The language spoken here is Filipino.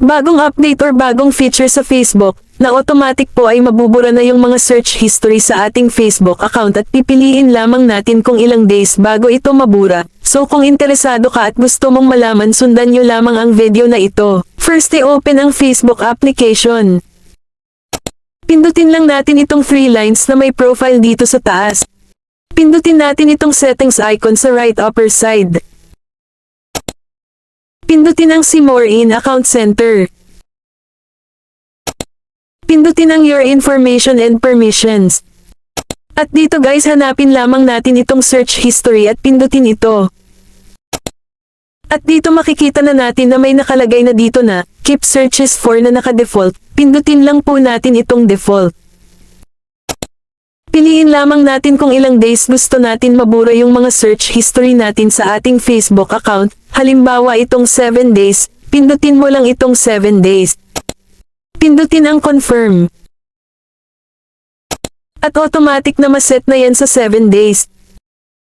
Bagong update or bagong feature sa Facebook, na automatic po ay mabubura na yung mga search history sa ating Facebook account at pipiliin lamang natin kung ilang days bago ito mabura. So kung interesado ka at gusto mong malaman, sundan nyo lamang ang video na ito. First, i-open ang Facebook application. Pindutin lang natin itong 3 lines na may profile dito sa taas. Pindutin natin itong settings icon sa right upper side. Pindutin ang See More in Account Center. Pindutin ang Your Information and Permissions. At dito guys, hanapin lamang natin itong search history at pindutin ito. At dito makikita na natin na may nakalagay na dito na Keep Searches For na naka-default. Pindutin lang po natin itong default. Piliin lamang natin kung ilang days gusto natin mabura yung mga search history natin sa ating Facebook account. Halimbawa itong 7 days, pindutin mo lang itong 7 days. Pindutin ang confirm. At automatic na maset na yan sa 7 days.